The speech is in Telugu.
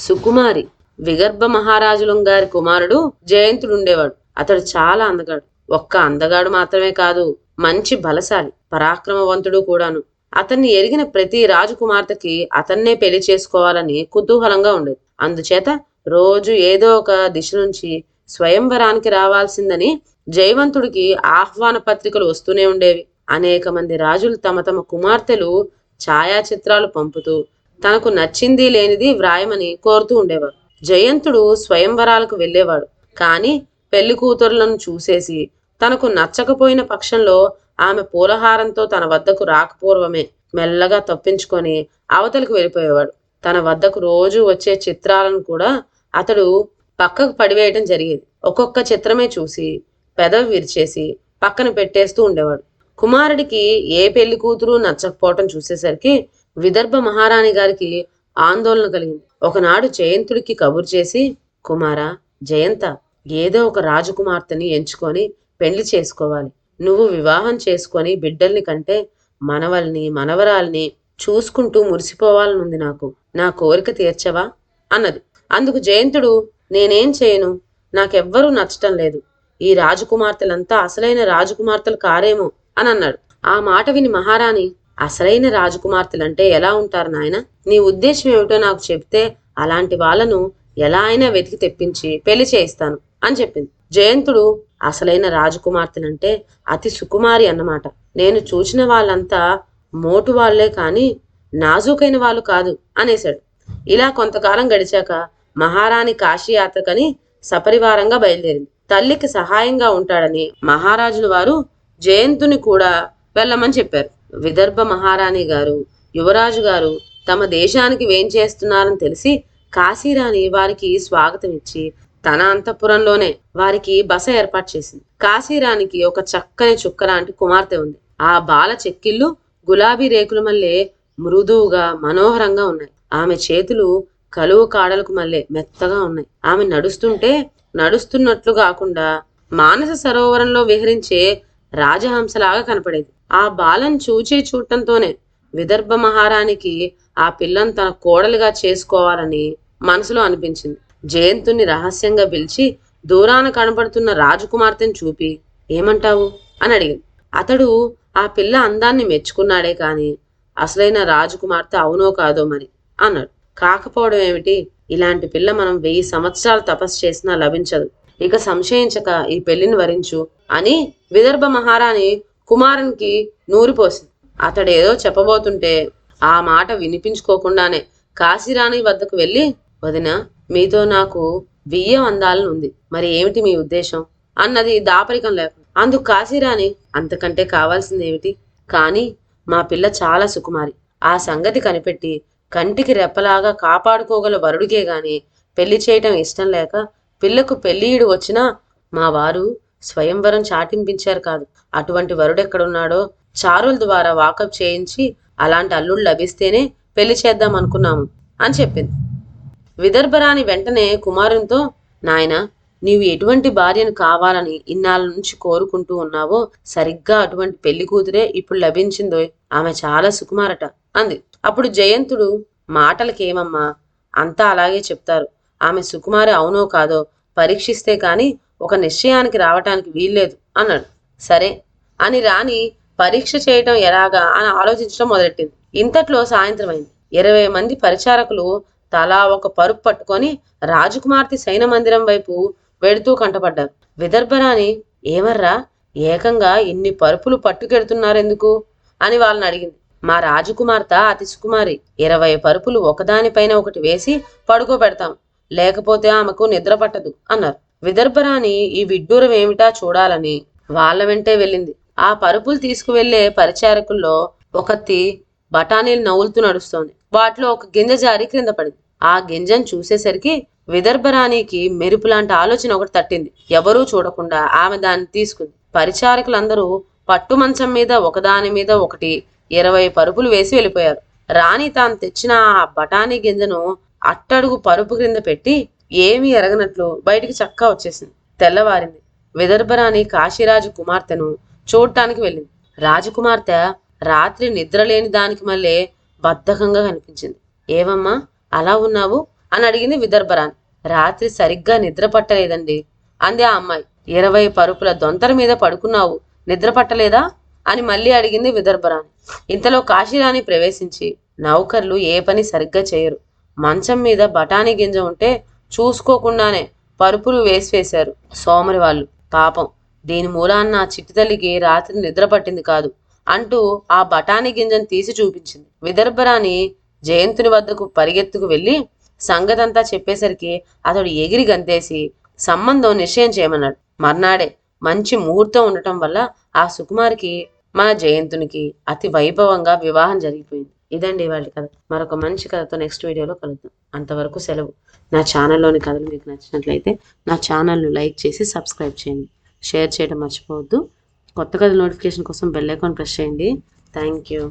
సుకుమారి. విదర్భ మహారాజులం గారి కుమారుడు జయంతుడు ఉండేవాడు. అతడు చాలా అందగాడు. ఒక్క అందగాడు మాత్రమే కాదు, మంచి బలశాలి, పరాక్రమవంతుడు కూడాను. అతన్ని ఎరిగిన ప్రతి రాజకుమార్తెకి అతన్నే పెళ్లి చేసుకోవాలని కుతూహలంగా ఉండేది. అందుచేత రోజు ఏదో ఒక దిశ నుంచి స్వయంవరానికి రావాల్సిందని జయవంతుడికి ఆహ్వాన పత్రికలు వస్తూనే ఉండేవి. అనేక మంది రాజులు తమ తమ కుమార్తెలు ఛాయాచిత్రాలు పంపుతూ తనకు నచ్చింది లేనిది వ్రాయమని కోరుతూ ఉండేవారు. జయంతుడు స్వయంవరాలకు వెళ్ళేవాడు. కానీ పెళ్లి కూతురులను చూసేసి తనకు నచ్చకపోయిన పక్షంలో ఆమె పూలహారంతో తన వద్దకు రాకపూర్వమే మెల్లగా తప్పించుకొని అవతలకు వెళ్ళిపోయేవాడు. తన వద్దకు రోజు వచ్చే చిత్రాలను కూడా అతడు పక్కకు పడివేయటం జరిగేది. ఒక్కొక్క చిత్రమే చూసి పెదవి విరిచేసి పక్కన పెట్టేస్తూ ఉండేవాడు. కుమారుడికి ఏ పెళ్లి కూతురు నచ్చకపోవటం చూసేసరికి విదర్భ మహారాణి గారికి ఆందోళన కలిగింది. ఒకనాడు జయంతుడికి కబురు చేసి, కుమారా, జయంత, ఏదో ఒక రాజకుమార్తెని ఎంచుకొని పెళ్లి చేసుకోవాలి. నువ్వు వివాహం చేసుకొని బిడ్డల్ని కంటే మనవల్ని మనవరాల్ని చూసుకుంటూ మురిసిపోవాలనుంది నాకు. నా కోరిక తీర్చవా అన్నది. అందుకు జయంతుడు, నేనేం చేయను, నాకెవ్వరూ నచ్చటం లేదు. ఈ రాజకుమార్తెలంతా అసలైన రాజకుమార్తెలు కారేమో అని అన్నాడు. ఆ మాట విని మహారాణి, అసలైన రాజకుమార్తెలంటే ఎలా ఉంటారు నాయన? నీ ఉద్దేశం ఏమిటో నాకు చెప్తే అలాంటి వాళ్ళను ఎలా అయినా వెతికి తెప్పించి పెళ్లి చేయిస్తాను అని చెప్పింది. జయంతుడు, అసలైన రాజకుమార్తెలంటే అతి సుకుమారి అన్నమాట. నేను చూసిన వాళ్ళంతా మోటు వాళ్లే కాని నాజూకైన వాళ్ళు కాదు అనేశాడు. ఇలా కొంతకాలం గడిచాక మహారాణి కాశీయాత్రకని సపరివారంగా బయలుదేరింది. తల్లికి సహాయంగా ఉంటాడని మహారాజుల వారు జయంతుని కూడా వెళ్ళమని చెప్పారు. విదర్భ మహారాణి గారు, యువరాజు గారు తమ దేశానికి వేంచేస్తున్నారని తెలిసి కాశీరాణి వారికి స్వాగతం ఇచ్చి తన అంతఃపురంలోనే వారికి బస ఏర్పాటు చేసింది. కాశీరాణికి ఒక చక్కని చుక్క లాంటి కుమార్తె ఉంది. ఆ బాల చెక్కిళ్ళు గులాబీ రేకుల మల్లె మృదువుగా మనోహరంగా ఉన్నాయి. ఆమె చేతులు కలువు కాడలకు మల్లె మెత్తగా ఉన్నాయి. ఆమె నడుస్తుంటే నడుస్తున్నట్లు కాకుండా మానస సరోవరంలో విహరించే రాజహంసలాగా కనపడేది. ఆ బాలను చూడటంతోనే విదర్భ మహారాణికి ఆ పిల్లను తన కోడలుగా చేసుకోవాలని మనసులో అనిపించింది. జయంతుని రహస్యంగా పిలిచి దూరాన కనపడుతున్న రాజకుమార్తెను చూపి, ఏమంటావు అని అడిగింది. అతడు ఆ పిల్ల అందాన్ని మెచ్చుకున్నాడే కాని అసలైన రాజకుమార్తె అవునో కాదో మరి అన్నాడు. కాకపోవడం ఏమిటి, ఇలాంటి పిల్ల మనం 1000 సంవత్సరాలు తపస్సు చేసినా లభించదు. ఇక సంశయించక ఈ పెళ్లిని వరించు అని విదర్భ మహారాణి కుమారునికి నూరిపోసింది. అతడేదో చెప్పబోతుంటే ఆ మాట వినిపించుకోకుండానే కాశీరాణి వద్దకు వెళ్ళి, వదిన, మీతో నాకు బియ్యం అందాలనుంది, మరి ఏమిటి మీ ఉద్దేశం అన్నది దాపరికం లేకుండా. అందుకు కాశీరాణి, అంతకంటే కావాల్సిందేమిటి, కానీ మా పిల్ల చాలా సుకుమారి. ఆ సంగతి కనిపెట్టి కంటికి రెప్పలాగా కాపాడుకోగల వరుడికే గాని పెళ్లి చేయటం ఇష్టం లేక పిల్లకు పెళ్లియుడు వచ్చినా మా వారు స్వయంవరం చాటింపించారు కాదు. అటువంటి వరుడెక్కడున్నాడో చారుల ద్వారా వాకప్ చేయించి అలాంటి అల్లుడు లభిస్తేనే పెళ్లి చేద్దాం అనుకున్నాము అని చెప్పింది. విదర్భరాణి వెంటనే కుమారునితో, నాయన, నీవు ఎటువంటి భార్యను కావాలని ఇన్నాళ్ళ నుంచి కోరుకుంటూ ఉన్నావో సరిగ్గా అటువంటి పెళ్లి కూతురే ఇప్పుడు లభించిందో. ఆమె చాలా సుకుమారట అంది. అప్పుడు జయంతుడు, మాటలకేమమ్మా, అంతా అలాగే చెప్తారు. ఆమె సుకుమారి అవునో కాదో పరీక్షిస్తే కాని ఒక నిశ్చయానికి రావటానికి వీల్లేదు అన్నాడు. సరే అని రాణి పరీక్ష చేయటం ఎలాగా అని ఆలోచించడం మొదలెట్టింది. ఇంతట్లో సాయంత్రం అయింది. 20 మంది పరిచారకులు తలా ఒక పరుపు పట్టుకొని రాజకుమార్తె శయన మందిరం వైపు వెడుతూ కంటపడ్డారు. విదర్భరాణి, ఏమర్రా, ఏకంగా ఇన్ని పరుపులు పట్టుకెడుతున్నారెందుకు అని వాళ్ళని అడిగింది. మా రాజకుమార్తె అతి సుకుమారి. 20 పరుపులు ఒకదానిపైన ఒకటి వేసి పడుకోబెడతాం, లేకపోతే ఆమెకు నిద్ర పట్టదు అన్నారు. విదర్భరాణి ఈ విడ్డూరం ఏమిటా చూడాలని వాళ్ళ వెంటే వెళ్ళింది. ఆ పరుపులు తీసుకువెళ్లే పరిచారకుల్లో ఒకతి బఠానీలు నవ్వులుతూ నడుస్తోంది. వాటిలో ఒక గింజ జారి క్రింద పడింది. ఆ గింజను చూసేసరికి విదర్భరాణికి మెరుపు లాంటి ఆలోచన ఒకటి తట్టింది. ఎవరూ చూడకుండా ఆమె దాన్ని తీసుకుంది. పరిచారకులందరూ పట్టు మంచం మీద ఒకదాని మీద ఒకటి 20 పరుపులు వేసి వెళ్ళిపోయారు. రాణి తాను తెచ్చిన ఆ బఠానీ గింజను అట్టడుగు పరుపు క్రింద పెట్టి ఏమీ ఎరగనట్లు బయటికి చక్కా వచ్చేసింది. తెల్లవారింది. విదర్భరాణి కాశీరాజు కుమార్తెను చూడటానికి వెళ్ళింది. రాజకుమార్తె రాత్రి నిద్రలేని దానికి మళ్ళీ బద్ధకంగా కనిపించింది. ఏవమ్మా, అలా ఉన్నావు అని అడిగింది విదర్భరాణి. రాత్రి సరిగ్గా నిద్ర పట్టలేదండి అంది ఆ అమ్మాయి. 20 పరుపుల దొంతర మీద పడుకున్నావు, నిద్ర పట్టలేదా అని మళ్ళీ అడిగింది విదర్భరాణి. ఇంతలో కాశీరాణి ప్రవేశించి, నౌకర్లు ఏ పని సరిగ్గా చేయరు, మంచం మీద బఠానీ గింజ ఉంటే చూసుకోకుండానే పరుపులు వేసివేశారు సోమరి వాళ్ళు, పాపం దీని మూలాన్న ఆ చిట్టి తల్లికి రాత్రి నిద్ర పట్టింది కాదు అంటూ ఆ బఠానీ గింజను తీసి చూపించింది. విదర్భరాణి జయంతుని వద్దకు పరిగెత్తుకు వెళ్ళి సంగతంతా చెప్పేసరికి అతడు ఎగిరి గంతేసి సంబంధం నిశ్చయం చేయమన్నాడు. మర్నాడే మంచి ముహూర్తం ఉండటం వల్ల ఆ సుకుమారికి మన జయంతునికి అతి వైభవంగా వివాహం జరిగిపోయింది. ఇదండి వాళ్ళ కథ. మరొక మంచి కథతో నెక్స్ట్ వీడియోలో కలుద్దాం. అంతవరకు సెలవు. నా ఛానల్లోని కథలు మీకు నచ్చినట్లయితే నా ఛానల్ను లైక్ చేసి సబ్స్క్రైబ్ చేయండి. షేర్ చేయడం మర్చిపోవద్దు. కొత్త కథ నోటిఫికేషన్ కోసం బెల్ ఐకాన్ ప్రెస్ చేయండి. Thank you.